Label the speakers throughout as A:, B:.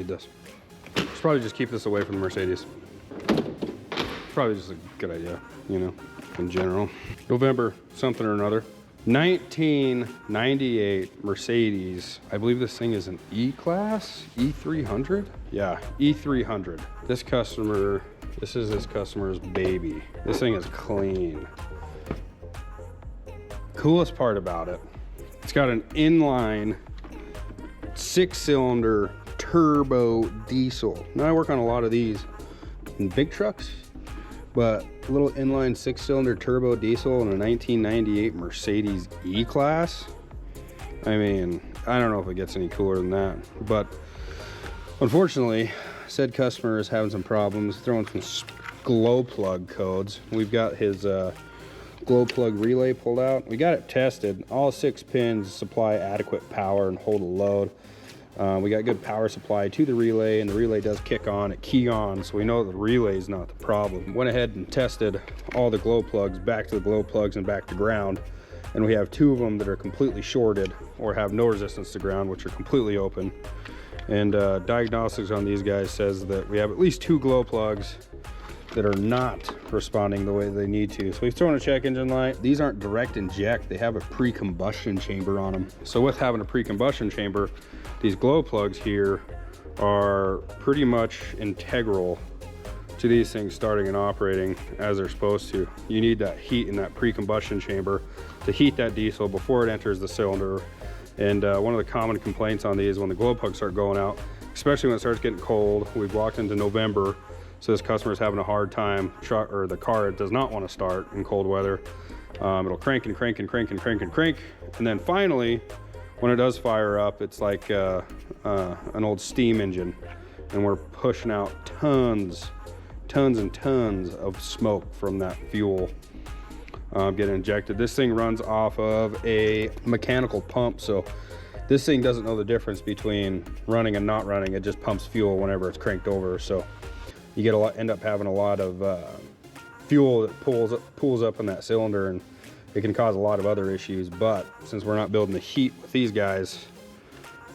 A: need this. Should probably just keep this away from the Mercedes. Probably just a good idea, you know, in general. November something or another. 1998 Mercedes. I believe this thing is an E-Class, E300? Yeah, E300. This is this customer's baby. This thing is clean. Coolest part about it, it's got an inline 6-cylinder turbo diesel. Now I work on a lot of these in big trucks, but a little inline 6-cylinder turbo diesel in a 1998 Mercedes E-Class. I mean, I don't know if it gets any cooler than that, but unfortunately, said customer is having some problems throwing some glow plug codes. We've got his glow plug relay pulled out. We got it tested. All 6 pins supply adequate power and hold a load. We got good power supply to the relay, and the relay does kick on, it key on, so we know the relay is not the problem. Went ahead and tested all the glow plugs back to the glow plugs and back to ground, and we have 2 of them that are completely shorted or have no resistance to ground, which are completely open. And diagnostics on these guys says that we have at least 2 glow plugs that are not responding the way they need to. So we've thrown a check engine light. These aren't direct inject, they have a pre-combustion chamber on them. So with having a pre-combustion chamber, these glow plugs here are pretty much integral to these things starting and operating as they're supposed to. You need that heat in that pre-combustion chamber to heat that diesel before it enters the cylinder. And one of the common complaints on these when the glow plugs start going out, especially when it starts getting cold, we've walked into November, so this customer's having a hard time, or the car does not want to start in cold weather. It'll crank and crank and crank and crank and crank. And then finally, when it does fire up, it's like an old steam engine. And we're pushing out tons and tons of smoke from that fuel getting injected. This thing runs off of a mechanical pump, so this thing doesn't know the difference between running and not running. It just pumps fuel whenever it's cranked over. So you end up having a lot of fuel that pulls up in that cylinder, and it can cause a lot of other issues. But since we're not building the heat with these guys,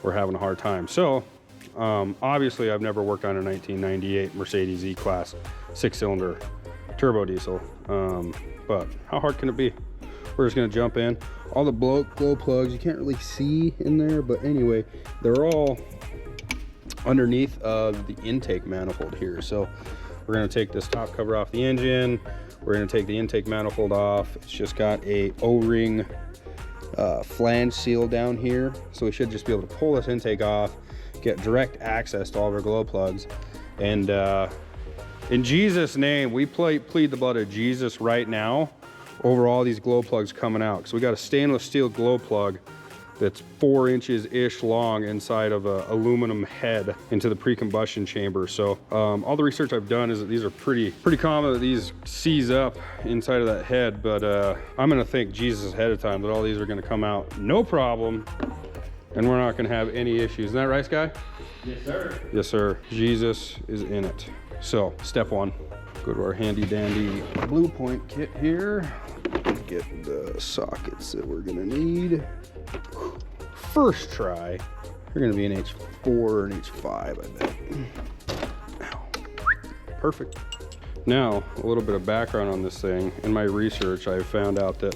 A: we're having a hard time. So obviously I've never worked on a 1998 Mercedes E-Class 6-cylinder turbo diesel, but how hard can it be? We're just gonna jump in. All the glow plugs, you can't really see in there, but anyway, they're all underneath of the intake manifold here. So we're gonna take this top cover off the engine. We're gonna take the intake manifold off. It's just got a O-ring flange seal down here. So we should just be able to pull this intake off, get direct access to all of our glow plugs. And in Jesus' name, we plead the blood of Jesus right now over all these glow plugs coming out. So we got a stainless steel glow plug that's 4 inches-ish long inside of an aluminum head into the pre-combustion chamber. So all the research I've done is that these are pretty common that these seize up inside of that head, but I'm gonna thank Jesus ahead of time that all these are gonna come out no problem, and we're not gonna have any issues. Isn't that right, Sky?
B: Yes, sir.
A: Yes, sir. Jesus is in it. So step 1, go to our handy dandy Blue Point kit here. Get the sockets that we're gonna need. First try, you're gonna be an H4 or an H5, I bet. Ow. Perfect. Now, a little bit of background on this thing. In my research, I found out that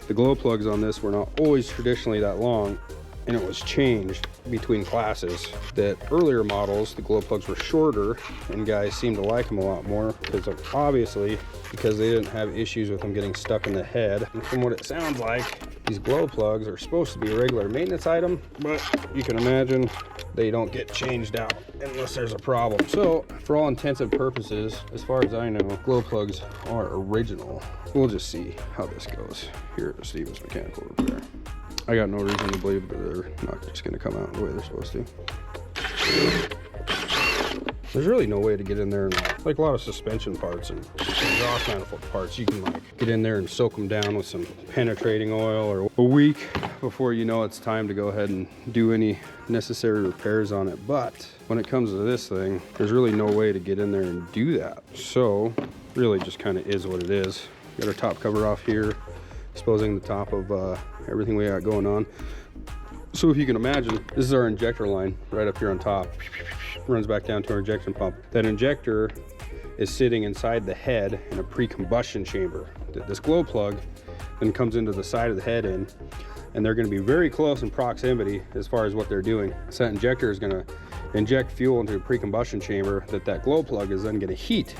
A: the glow plugs on this were not always traditionally that long, and it was changed between classes. That earlier models, the glow plugs were shorter, and guys seemed to like them a lot more because obviously because they didn't have issues with them getting stuck in the head. And from what it sounds like, these glow plugs are supposed to be a regular maintenance item, but you can imagine they don't get changed out unless there's a problem. So for all intents and purposes, as far as I know, glow plugs are original. We'll just see how this goes here at Stevens Mechanical Repair. I got no reason to believe that they're not just gonna come out the way they're supposed to. There's really no way to get in there and like a lot of suspension parts and exhaust manifold parts, you can like get in there and soak them down with some penetrating oil, or a week before you know it's time to go ahead and do any necessary repairs on it. But when it comes to this thing, there's really no way to get in there and do that. So really just kind of is what it is. Got our top cover off here, exposing the top of everything we got going on. So if you can imagine, this is our injector line right up here on top. runs back down to our injection pump. That injector is sitting inside the head in a pre-combustion chamber. This glow plug then comes into the side of the head in, and they're going to be very close in proximity as far as what they're doing. So that injector is going to inject fuel into a pre-combustion chamber that glow plug is then going to heat.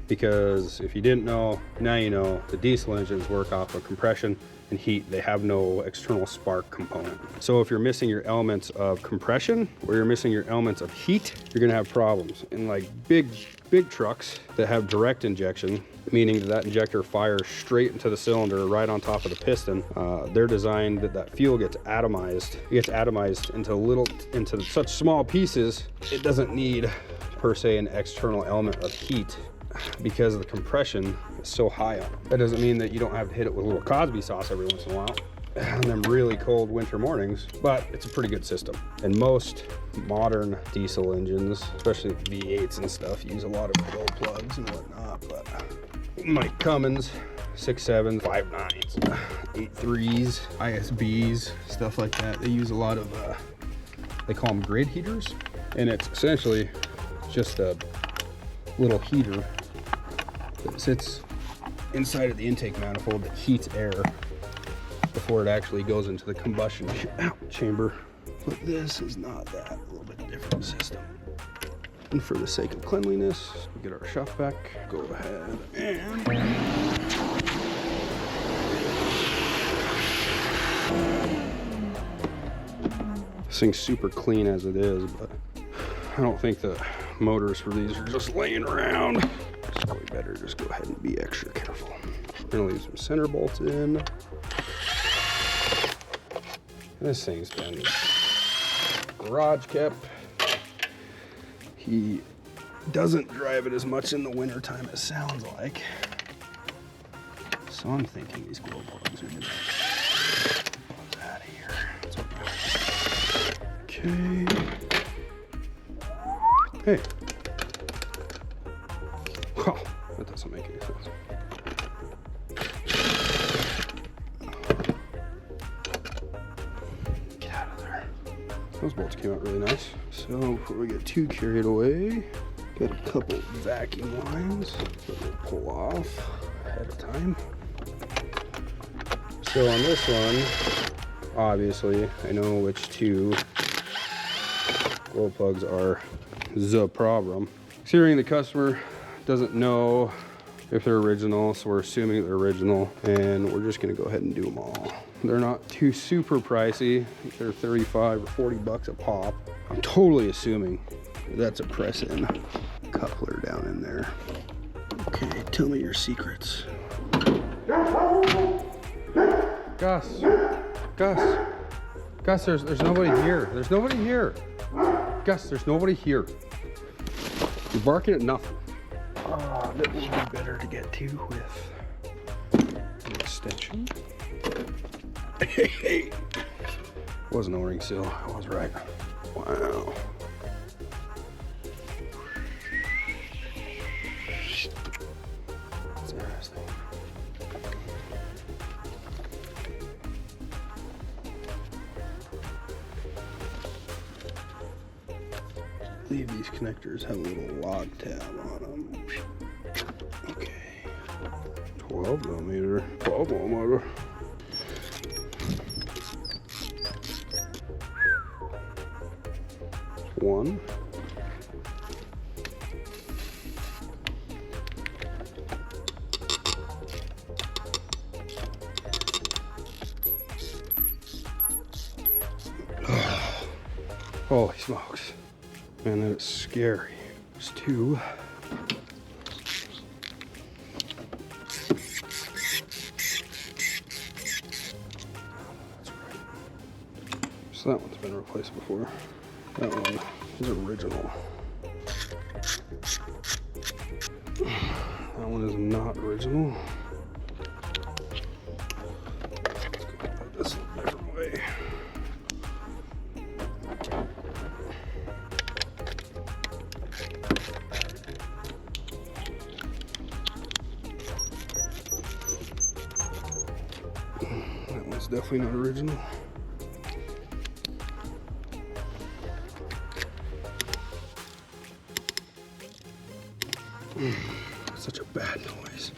A: Because if you didn't know, now you know, the diesel engines work off of compression and heat. They have no external spark component. So if you're missing your elements of compression or you're missing your elements of heat, you're gonna have problems. In like big trucks that have direct injection, meaning that injector fires straight into the cylinder right on top of the piston, they're designed that fuel gets atomized. It gets atomized into such small pieces, it doesn't need per se an external element of heat, because the compression is so high on it. That doesn't mean that you don't have to hit it with a little Cosby sauce every once in a while on them really cold winter mornings, but it's a pretty good system. And most modern diesel engines, especially V8s and stuff, use a lot of glow plugs and whatnot. But like Cummins, 6.7s, 5.9s, 8.3s, ISBs, stuff like that, they use a lot of, they call them grid heaters. And it's essentially just a little heater that sits inside of the intake manifold that heats air before it actually goes into the combustion chamber. But this is not that, a little bit different system. And for the sake of cleanliness, we get our shuff back, go ahead and this thing's super clean as it is, but I don't think the motors for these are just laying around. It's probably better just go ahead and be extra careful. I'm gonna leave some center bolts in. This thing's been garage kept. He doesn't drive it as much in the winter time as sounds like. So I'm thinking these glow plugs are gonna pull out of here. Okay. Hey. Oh, that doesn't make any sense. Get out of there. Those bolts came out really nice. So before we get too carried away, got a couple vacuum lines that we'll pull off ahead of time. So on this one, obviously, I know which two glow plugs are the problem. Considering the customer doesn't know if they're original, so we're assuming they're original, and we're just gonna go ahead and do them all. They're not too super pricey. I think they're 35 or 40 bucks a pop. I'm totally assuming that's a press-in coupler down in there. Okay, tell me your secrets. Gus, there's nobody here. There's nobody here. Gus, there's nobody here. You're barking at nothing. That will be better to get to with an extension. Hey. Wasn't O-ring seal, I was right. Wow. That's interesting. I believe these connectors have a little log tab on them. Okay. 12 millimeter. One. Holy smokes. Man, that is scary. There's two. So that one's been replaced before. That one is original. That one is not original. Let's go about this a different way. That one's definitely not original. Such a bad noise.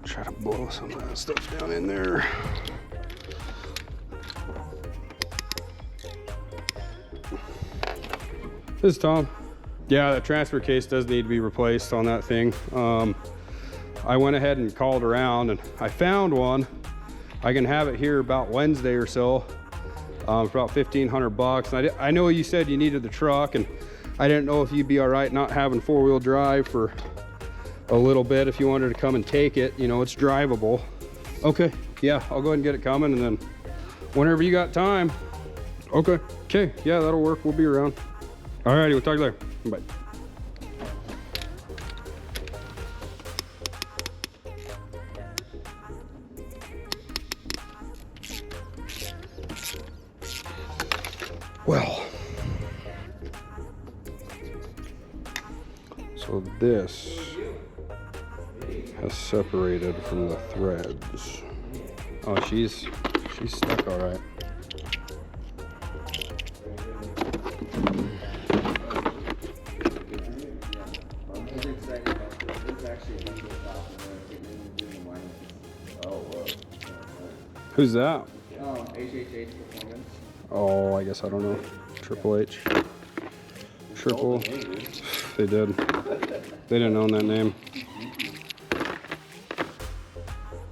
A: Try to blow some of that stuff down in there. This is Tom. Yeah, the transfer case does need to be replaced on that thing. I went ahead and called around and I found one. I can have it here about Wednesday or so for about 1,500 bucks. And I know you said you needed the truck, and I didn't know if you'd be all right not having four-wheel drive for a little bit if you wanted to come and take it. You know, it's drivable. Okay, yeah, I'll go ahead and get it coming, and then whenever you got time. Okay, yeah, that'll work. We'll be around. Alrighty, we'll talk later. Bye. Well, so this has separated from the threads. Oh, she's stuck all right. Who's that?
B: HHH Performance.
A: Oh, I guess I don't know. Triple H. Triple. They did. They didn't own that name.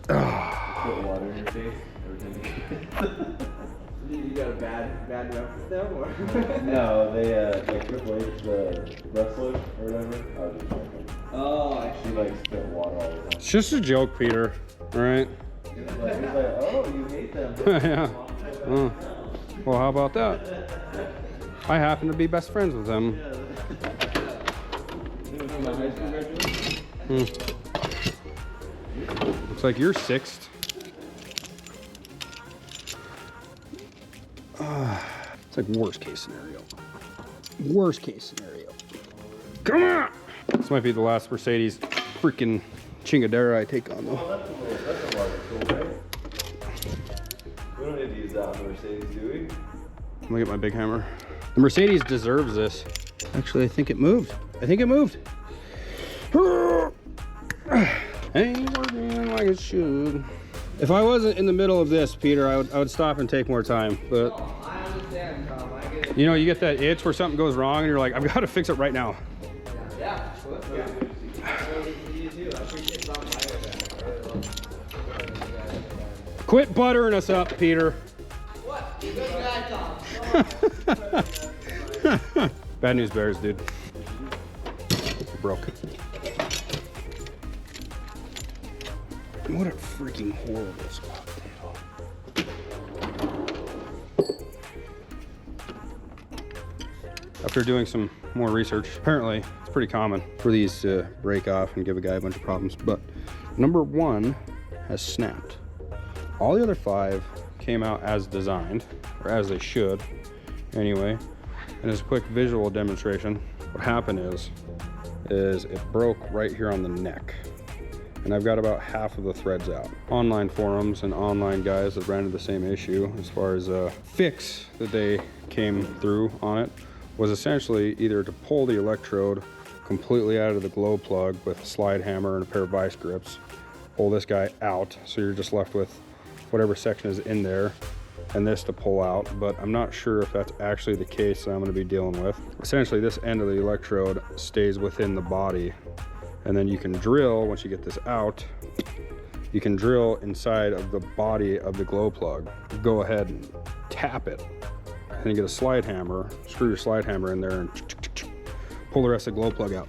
B: Put water in your face. You got a bad rep with them, or? No, they like Triple H, the wrestler or whatever. I was just joking. Oh, actually, like spit water all the time.
A: It's just a joke, Peter. All right.
B: He's like, oh, you hate them.
A: Yeah. Oh. Well, how about that? I happen to be best friends with them. Looks like you're sixth. It's like worst case scenario. Worst case scenario. Come on! This might be the last Mercedes freaking chingadera I take on though.
B: That's a water tool, right? We don't need to use that on the Mercedes, do we?
A: Let me get my big hammer. The Mercedes deserves this. Actually, I think it moved. I think it moved. Ain't working like it should. If I wasn't in the middle of this, Peter, I would stop and take more time. But
B: I understand, Tom. I get it.
A: you know, you get that itch where something goes wrong and you're like, I've got to fix it right now.
B: Yeah.
A: Quit buttering us up, Peter.
B: What? You good guy, Tom.
A: Bad news bears, dude. Broke. What a freaking horrible spot. After doing some more research, apparently it's pretty common for these to break off and give a guy a bunch of problems, but number one has snapped. All the other 5 came out as designed, or as they should anyway. And as a quick visual demonstration, what happened is it broke right here on the neck. And I've got about half of the threads out. Online forums and online guys that ran into the same issue as far as a fix that they came through on it was essentially either to pull the electrode completely out of the glow plug with a slide hammer and a pair of vice grips, pull this guy out so you're just left with whatever section is in there, and this to pull out, but I'm not sure if that's actually the case that I'm going to be dealing with. Essentially, this end of the electrode stays within the body, and then you can drill, once you get this out, you can drill inside of the body of the glow plug. Go ahead and tap it, and then get a slide hammer, screw your slide hammer in there, and pull the rest of the glow plug out.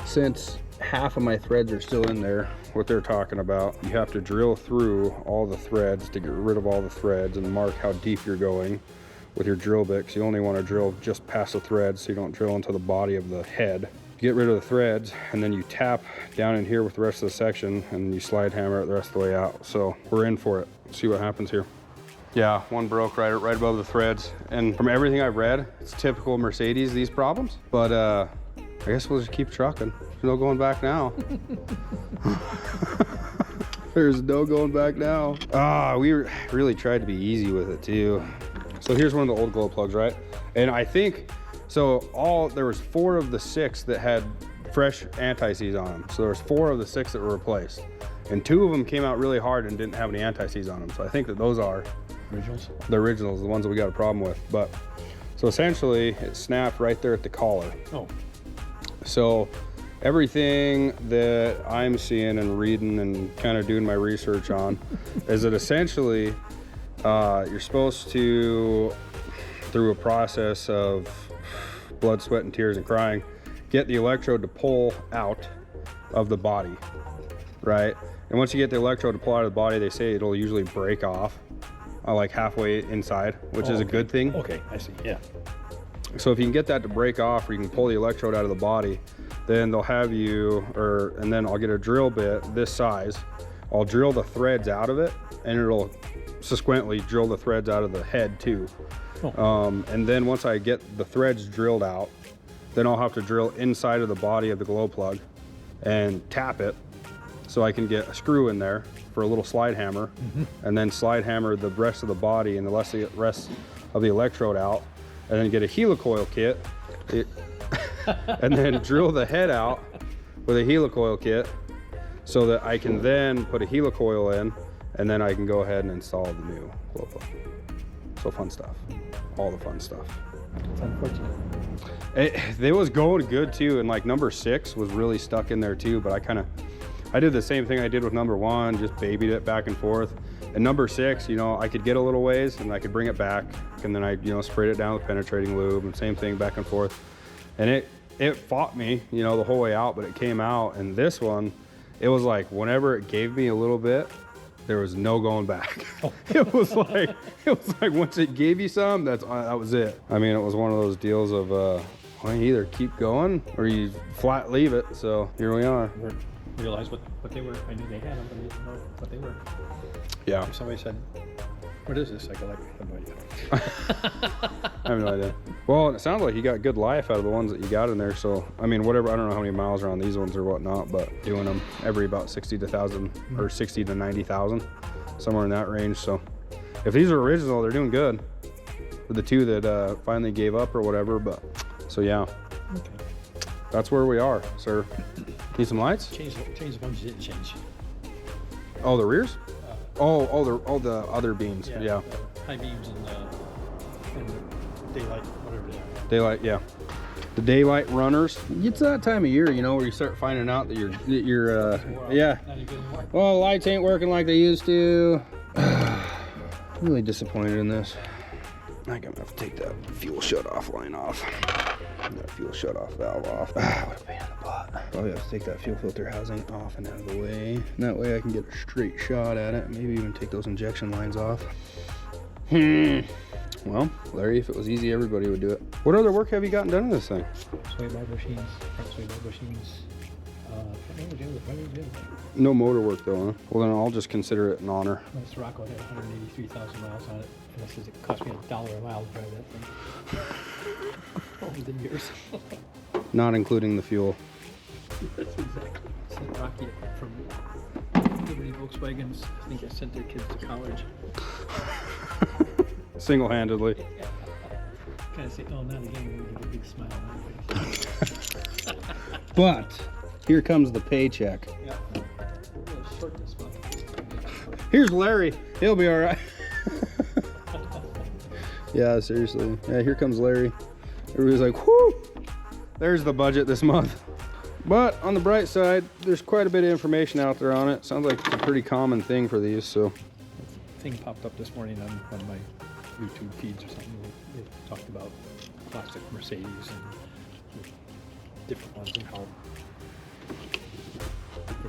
A: Since half of my threads are still in there, what they're talking about, you have to drill through all the threads to get rid of all the threads and mark how deep you're going with your drill bit, because you only want to drill just past the threads so you don't drill into the body of the head. Get rid of the threads, and then you tap down in here with the rest of the section, and you slide hammer it the rest of the way out. So we're in for it. Let's see what happens here. Yeah, one broke right above the threads, and from everything I've read, it's typical Mercedes, these problems, but I guess we'll just keep trucking. There's no going back now. There's no going back now. We really tried to be easy with it too. So here's one of the old glow plugs, right? And I think, there was 4 of the 6 that had fresh anti-seize on them. So there was 4 of the 6 that were replaced. And 2 of them came out really hard and didn't have any anti-seize on them. So I think that those are
C: Originals?
A: the originals, the ones that we got a problem with. But so essentially it snapped right there at the collar.
C: Oh.
A: So everything that I'm seeing and reading and kind of doing my research on is that essentially you're supposed to, through a process of blood, sweat, and tears and crying, get the electrode to pull out of the body, right? And once you get the electrode to pull out of the body, they say it'll usually break off like halfway inside, which is a good thing.
C: Okay, I see, yeah.
A: So if you can get that to break off, or you can pull the electrode out of the body, then they'll have you, and then I'll get a drill bit this size. I'll drill the threads out of it, and it'll subsequently drill the threads out of the head too. Oh. And then once I get the threads drilled out, then I'll have to drill inside of the body of the glow plug and tap it so I can get a screw in there for a little slide hammer, and then slide hammer the rest of the body and the rest of the electrode out, and then get a helicoil kit and then drill the head out with a helicoil kit so that I can then put a helicoil in, and then I can go ahead and install the new glow plug. So fun stuff, all the fun stuff.
C: It's unfortunate.
A: It was going good too, and like number 6 was really stuck in there too, but I did the same thing I did with number 1, just babied it back and forth. And number 6, I could get a little ways and I could bring it back, and then I, sprayed it down with penetrating lube, and same thing back and forth. And it fought me, the whole way out, but it came out. And this one, it was like whenever it gave me a little bit, there was no going back. Oh. It was like once it gave you some, that was it. I mean, it was one of those deals of you either keep going or you flat leave it. So here we are.
C: Realize what they were. I knew they had them, but I didn't know what they were.
A: Yeah.
C: If somebody said, "What is this?" I go like, "I have no idea."
A: I have no idea. Well, it sounds like you got good life out of the ones that you got in there. So, I mean, whatever, I don't know how many miles are on these ones or whatnot, but doing them every about 60 to 1,000 or 60 to 90,000, somewhere in that range. So if these are original, they're doing good for the 2 that finally gave up or whatever. But so, yeah, okay. That's where we are, sir. Need some lights?
C: Change the ones you didn't change.
A: Oh, the rears? All the other beams. Yeah.
C: High beams and the daylight, whatever they are.
A: Daylight, yeah. The daylight runners. It's that time of year, where you start finding out that you're yeah. Well, lights ain't working like they used to. Really disappointed in this. I think I'm gonna have to take that fuel shut-off line off. That fuel shut-off valve off. What a pain in the butt. Probably have to take that fuel filter housing off and out of the way. And that way I can get a straight shot at it. Maybe even take those injection lines off. Well, Larry, if it was easy, everybody would do it. What other work have you gotten done in this thing?
C: Sway bar bushings, sway bar bushings.
A: No motor work though, huh? Well, then I'll just consider it an honor.
C: This Rocco had 183,000 miles on it. And this says it cost me $1 a mile to drive that thing. Over the years.
A: Not including the fuel.
C: That's exactly. Sent Rocky from Liberty Volkswagens. I think I sent their kids to college.
A: Single-handedly.
C: Yeah. Kind of say, oh, not again. We get a big smile on my face.
A: But here comes the paycheck.
C: Yeah. We're really short this month.
A: Here's Larry. He'll be all right. Yeah, seriously. Yeah, here comes Larry. Everybody's like, whoo! There's the budget this month. But on the bright side, there's quite a bit of information out there on it. Sounds like it's a pretty common thing for these, so.
C: Thing popped up this morning on one of my YouTube feeds or something. They talked about classic Mercedes and different ones and how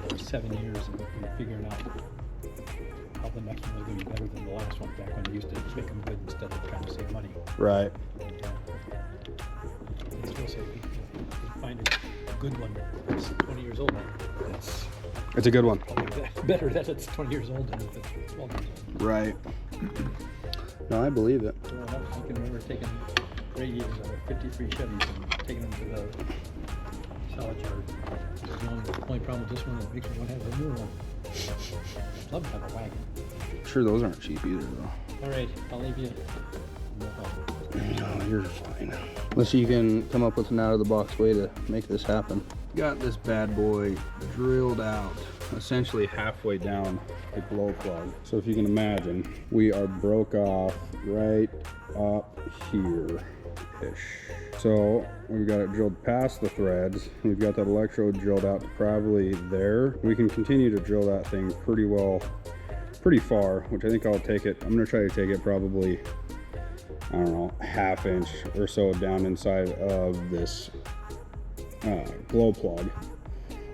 C: for 7 years and we're figuring out how the next one was going to be better than the last one back when they used to make them good instead of trying to save money.
A: Right.
C: I still say if you find a good one that's 20 years old now,
A: it's a good one.
C: Better that it's 20 years old than if it's 12 years old.
A: Right. No, I believe it.
C: Well, I can remember taking radiators out of 53 Chevys and taking them to the salvage yard. The only problem with this one is it makes me want to have a new one. I'd love to have a wagon.
A: I'm sure those aren't cheap either, though.
C: All right, I'll leave you. No help.
A: No, you're fine. Unless you can come up with an out-of-the-box way to make this happen. Got this bad boy drilled out, essentially halfway down the glow plug. So if you can imagine, we are broke off right up here-ish. So we've got it drilled past the threads. We've got that electrode drilled out to probably there. We can continue to drill that thing pretty far, which I think I'll take it. I'm gonna try to take it probably, I don't know, ½ inch or so down inside of this glow plug.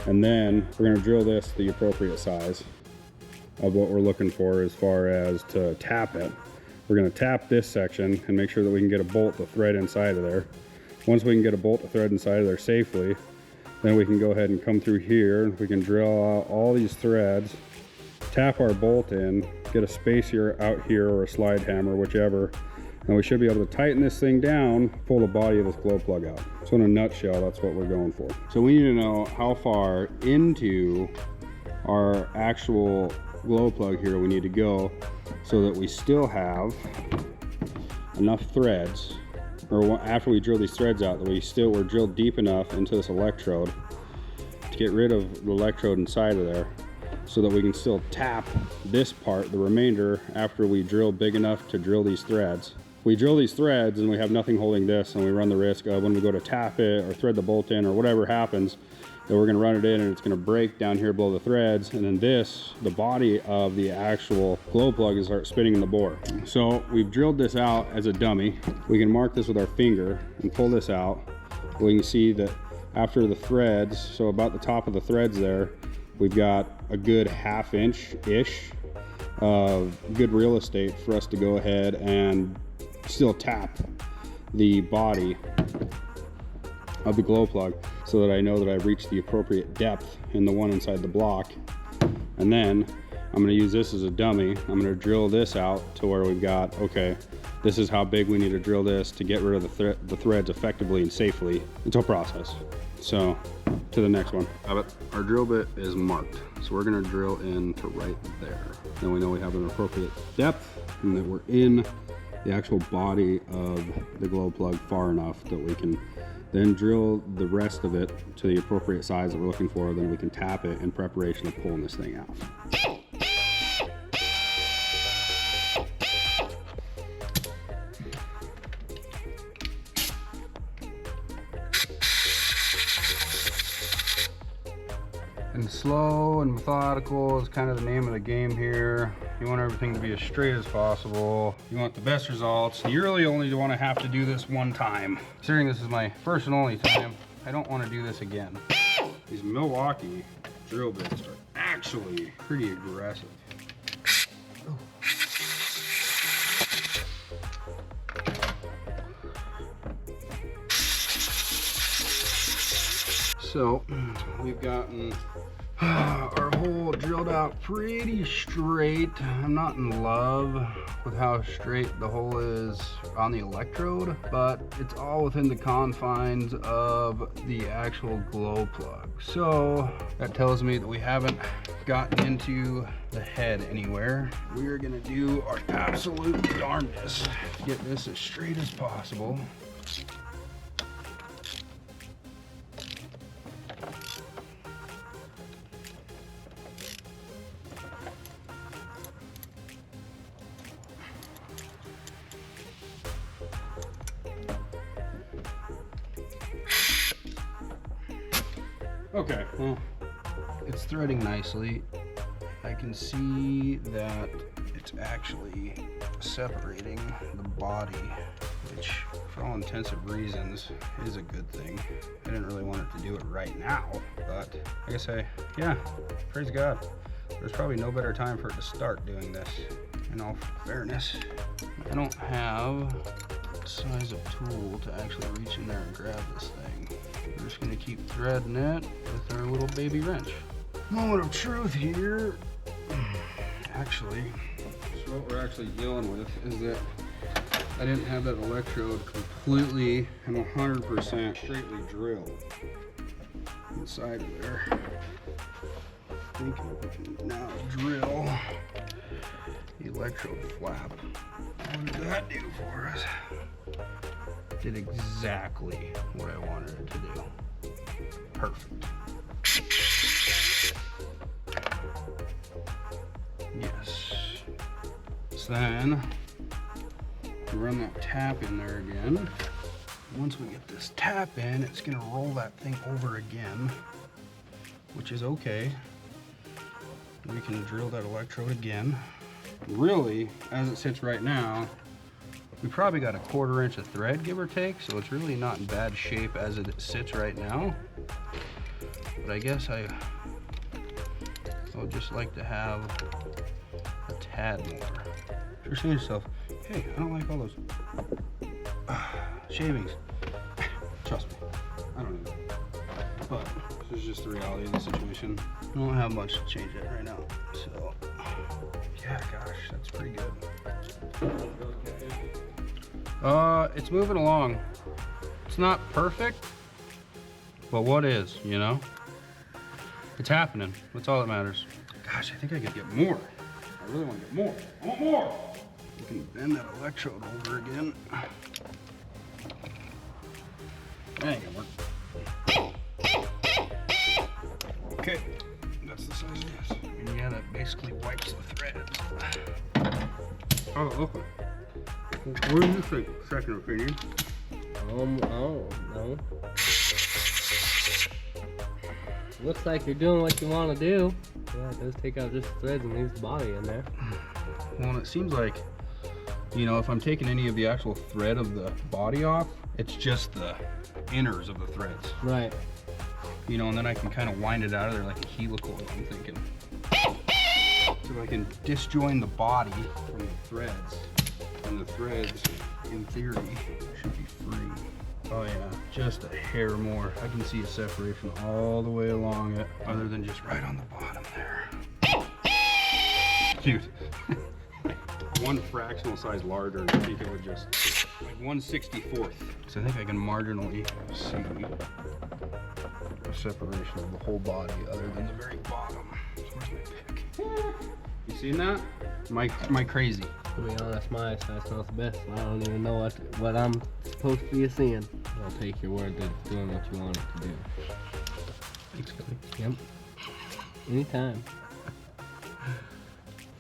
A: And then we're gonna drill this the appropriate size of what we're looking for as far as to tap it. We're gonna tap this section and make sure that we can get a bolt to thread inside of there. Once we can get a bolt to thread inside of there safely, then we can go ahead and come through here. We can drill out all these threads, tap our bolt in, get a spacer out here or a slide hammer, whichever, and we should be able to tighten this thing down, pull the body of this glow plug out. So in a nutshell, that's what we're going for. So we need to know how far into our actual glow plug here we need to go so that we still have enough threads, or after we drill these threads out, that we're drilled deep enough into this electrode to get rid of the electrode inside of there, so that we can still tap this part, the remainder, after we drill big enough to drill these threads. If we drill these threads and we have nothing holding this, and we run the risk of when we go to tap it or thread the bolt in or whatever happens, that we're gonna run it in and it's gonna break down here below the threads, and then the body of the actual glow plug is start spinning in the bore. So we've drilled this out as a dummy. We can mark this with our finger and pull this out. We can see that after the threads, so about the top of the threads there, we've got a good ½ inch-ish of good real estate for us to go ahead and still tap the body of the glow plug, so that I know that I've reached the appropriate depth in the one inside the block. And then I'm gonna use this as a dummy. I'm gonna drill this out to where we've got, okay, this is how big we need to drill this to get rid of the threads effectively and safely. It's a process. So to the next one. Our drill bit is marked, so we're gonna drill into right there. Then we know we have an appropriate depth and that we're in the actual body of the glow plug far enough that we can then drill the rest of it to the appropriate size that we're looking for. Then we can tap it in preparation of pulling this thing out. And slow and methodical is kind of the name of the game here. You want everything to be as straight as possible. You want the best results. You really only want to have to do this one time. Considering this is my first and only time, I don't want to do this again. These Milwaukee drill bits are actually pretty aggressive. So we've gotten our hole drilled out pretty straight. I'm not in love with how straight the hole is on the electrode, but it's all within the confines of the actual glow plug. So that tells me that we haven't gotten into the head anywhere. We are gonna do our absolute darndest to get this as straight as possible. Okay, well, it's threading nicely. I can see that it's actually separating the body, which for all intensive reasons is a good thing. I didn't really want it to do it right now, but like I say, yeah, praise God. There's probably no better time for it to start doing this. In all fairness, I don't have the size of tool to actually reach in there and grab this thing. We're just gonna keep threading it with our little baby wrench. Moment of truth here. Actually, so what we're actually dealing with is that I didn't have that electrode completely and 100% straightly drilled inside of there. thinking we can now drill the electrode flap. What did that do for us? Did exactly what I wanted it to do. Perfect. Yes. So then we run that tap in there again. Once we get this tap in, it's gonna roll that thing over again, which is okay. We can drill that electrode again. Really, as it sits right now, we probably got a 1/4 inch of thread, give or take, so it's really not in bad shape as it sits right now. But I guess I would just like to have a tad more. If you're saying to yourself, hey, I don't like all those shavings. Trust me, I don't know. But this is just the reality of the situation. I don't have much to change it right now. So, yeah, gosh, that's pretty good. It's moving along. It's not perfect, but what is, you know? It's happening. That's all that matters. Gosh, I think I could get more. I really want to get more. I want more. We can bend that electrode over again. That ain't gonna work. Okay, that's the size of this. And yeah, that basically wipes the threads. Oh, okay. What do you think? Second opinion.
D: I don't know. Looks like you're doing what you want to do. Yeah, it does take out just the threads and leaves the body in there.
A: Well, it seems like, you know, if I'm taking any of the actual thread of the body off, it's just the inners of the threads.
D: Right.
A: You know, and then I can kind of wind it out of there like a helical, I'm thinking. So I can disjoin the body from the threads, and the threads, in theory, should be free. Oh yeah, just a hair more. I can see a separation all the way along it, other than just right on the bottom there. Dude, one fractional size larger, and I think it would just, like 1/64. So I think I can marginally see a separation of the whole body other than the very bottom. So where's my pick? You seen that? Am I crazy?
D: To be honest, my eyesight smells the best. I don't even know what I'm supposed to be seeing. I'll take your word that it's doing what you want it to do.
A: Thanks, Cody.
D: Yep. Anytime.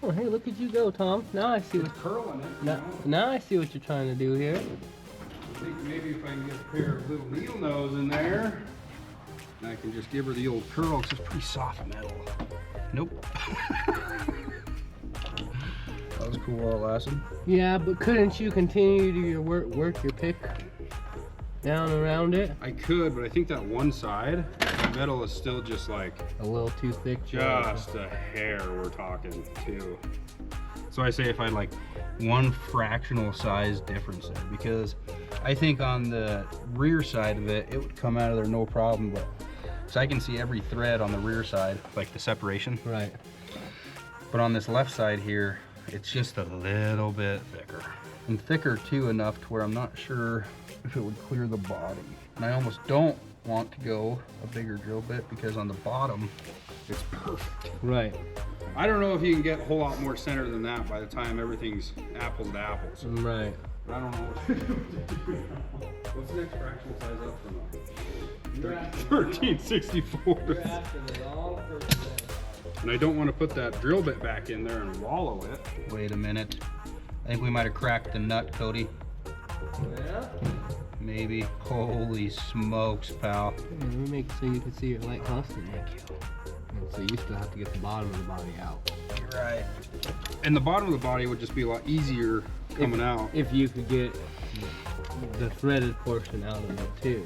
D: Oh, hey, look at you go, Tom. Now I see
A: It's curling it.
D: now I see what you're trying to do here.
A: I think maybe if I can get a pair of little needle nose in there, I can just give her the old curl, because it's pretty soft metal. Nope. That was cool while it lasted.
D: Yeah, but couldn't you continue to your work your pick down around it?
A: I could, but I think that one side, the metal is still just like
D: A little too thick.
A: just a hair we're talking too. So I say if I had like one fractional size difference there, because I think on the rear side of it, it would come out of there no problem, but so I can see every thread on the rear side, like the separation.
D: Right.
A: But on this left side here, it's just a little bit thicker. And thicker too enough to where I'm not sure if it would clear the body. And I almost don't want to go a bigger drill bit because on the bottom, it's perfect.
D: Right.
A: I don't know if you can get a whole lot more center than that by the time everything's apples to apples.
D: Right.
A: I don't know what to do now. What's the next fractional size up from that? 1364. And I don't want to put that drill bit back in there and wallow it. Wait a minute. I think we might have cracked the nut, Cody.
D: Yeah?
A: Maybe. Holy smokes, pal.
D: Let me make it so you can see your light constant. Thank you. And so you still have to get the bottom of the body out.
A: You're right. And the bottom of the body would just be a lot easier coming out.
D: If you could get the threaded portion out of it too.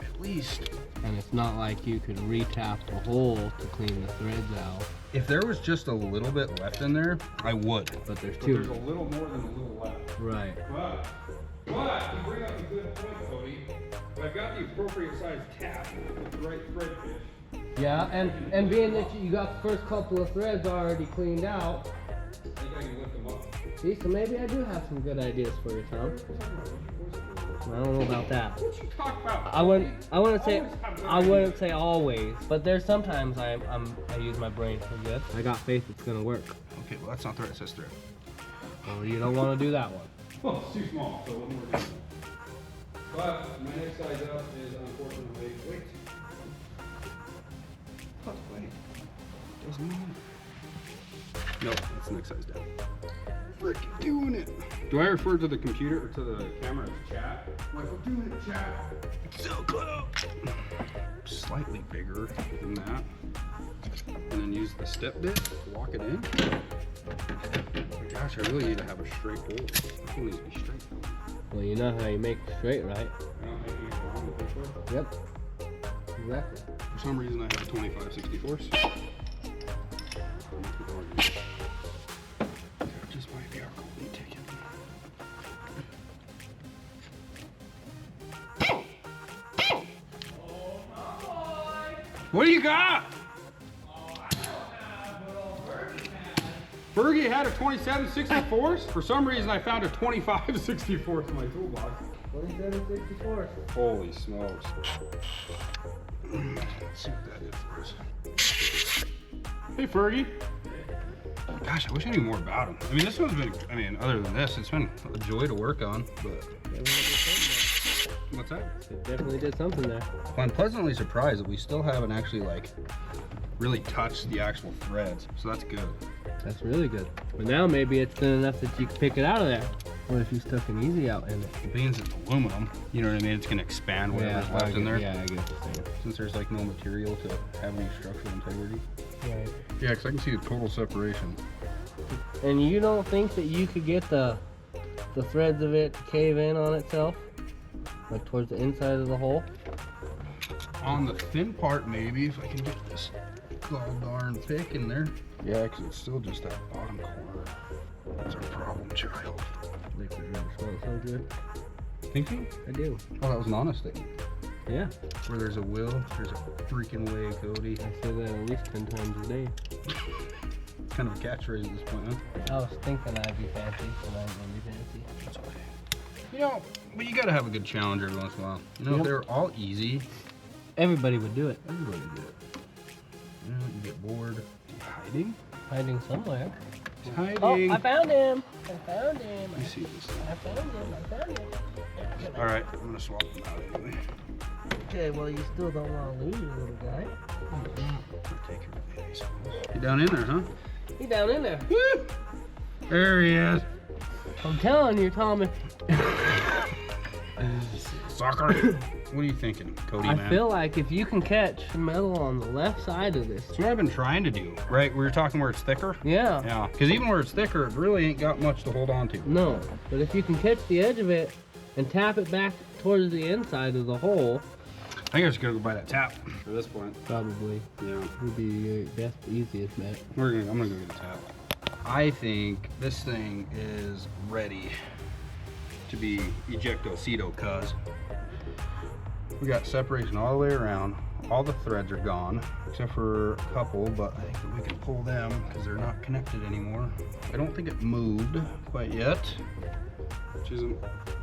A: At least.
D: And it's not like you could re-tap the hole to clean the threads out.
A: If there was just a little bit left in there, I would.
D: But there's
A: But
D: two.
A: there's a little more than a little left.
D: Right.
A: But you bring up a good point, Cody. I've got the appropriate size tap with the right thread pitch.
D: Yeah, and being that you got the first couple of threads already cleaned out,
A: think I can lift them up.
D: See, so maybe I do have some good ideas for you, Tom. I don't know about that.
A: What you talk about?
D: I wouldn't say always, but there's sometimes I use my brain for good. I got faith it's gonna work.
A: Okay, well that's not thread, it says thread.
D: Well, you don't want to do that one.
A: Well, it's too small, so it wouldn't work. But my next size up is unfortunately weight. What's weight? Doesn't matter. Nope, that's the next size down. Freaking doing it. Do I refer to the computer or to the camera as chat? Like, we're doing it, chat. So close. Slightly bigger than that. And then use the step bit to lock it in. Oh my gosh, I really need to have a straight hole. This one needs to be straight though.
D: Well, you know how you make it straight, right?
A: I don't think it's wrong with this one.
D: Yep. Exactly.
A: For some reason I have a 25/64. That just might be our golden ticket. What do you got? Fergie had a 27/64. For some reason I found a 25/64 in my toolbox.
D: 27/64.
A: Holy smokes. Let's see what that is for us. Hey Fergie. Gosh, I wish I knew more about him. I mean, this one's been, other than this, it's been a joy to work on, but. What's that?
D: It definitely did something there.
A: Well, I'm pleasantly surprised that we still haven't actually, like, really touched the actual threads, so that's good.
D: That's really good. But now maybe it's thin enough that you can pick it out of there. What if you stuck an easy out in it?
A: Being it's aluminum, you know what I mean? It's gonna expand whatever's left in there.
D: Yeah, I get what you're saying.
A: Since there's like no material to have any structural integrity.
D: Right.
A: Yeah, because I can see the total separation.
D: And you don't think that you could get the threads of it to cave in on itself? Like towards the inside of the hole?
A: On the thin part, maybe, if I can get this gall darn pick in there. Yeah, because it's still just that bottom corner. That's our problem, child.
D: Liquid rubber smells so good.
A: Think so?
D: I do.
A: Oh, that was an honest thing.
D: Yeah.
A: Where there's a will, there's a freaking way, Cody.
D: I say that at least 10 times a day.
A: Kind of a catchphrase at this point, huh?
D: I was thinking I'd be fancy, but I ain't gonna be fancy.
A: That's okay. You know, but you gotta have a good challenge every once in a while. You know,
D: Yep.
A: if they were all easy,
D: Everybody would do it.
A: everybody would do it. You know, you get bored. Hiding?
D: Hiding somewhere.
A: He's hiding.
D: Oh, I found him! I found him!
A: Let me see this thing.
D: I found him! I found him!
A: Alright, I'm gonna swap them out anyway.
D: Okay, well you still don't want to lose your little guy.
A: Take it with me, I suppose. You down in there, huh?
D: He's down in there.
A: Woo! There he is.
D: I'm telling you, Tommy.
A: Sucker. What are you thinking, Cody, man?
D: I feel like if you can catch the metal on the left side of this.
A: That's what I've been trying to do. Right, we were talking where it's thicker?
D: Yeah.
A: Yeah, because even where it's thicker, it really ain't got much to hold on to.
D: No, but if you can catch the edge of it and tap it back towards the inside of the hole.
A: I think I just gotta go buy that tap at this point.
D: Probably.
A: Yeah.
D: Would be your best, easiest bet.
A: I'm gonna go get a tap. I think this thing is ready to be ejectocito, cuz. We got separation all the way around. All the threads are gone, except for a couple, but I think that we can pull them because they're not connected anymore. I don't think it moved quite yet, which isn't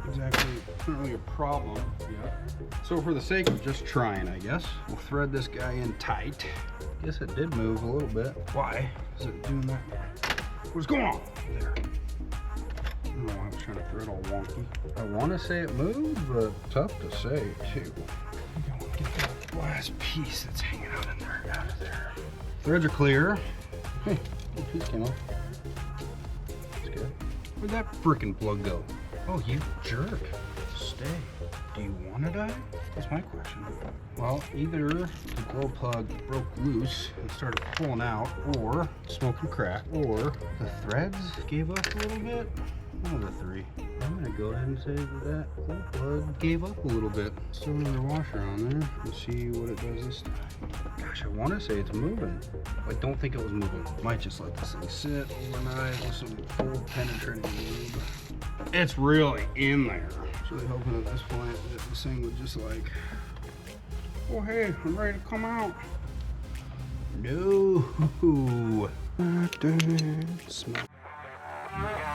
A: exactly, not really a problem yet. So for the sake of just trying, I guess, we'll thread this guy in tight. Guess it did move a little bit. Why is it doing that? What's going on? There. I don't know why I was trying to thread all wonky. I want to say it moved, but tough to say too. I want to get that last piece that's hanging out in there out of there. Threads are clear. Hey, little piece came off. That's good. Where'd that frickin' plug go? Oh, you jerk. Stay. Do you want to die? That's my question. Well, either the glow plug broke loose and started pulling out, or smoking crack, or the threads gave up a little bit. One of the three. I'm gonna go ahead and say that glow plug gave up a little bit. Still another washer on there. Let's see what it does this time. Gosh, I want to say it's moving. I don't think it was moving. Might just let this thing sit overnight with some cold penetrating lube. It's really in there. I was really hoping at this point that this thing would just like, oh hey, I'm ready to come out. No. Smell.
E: Bye.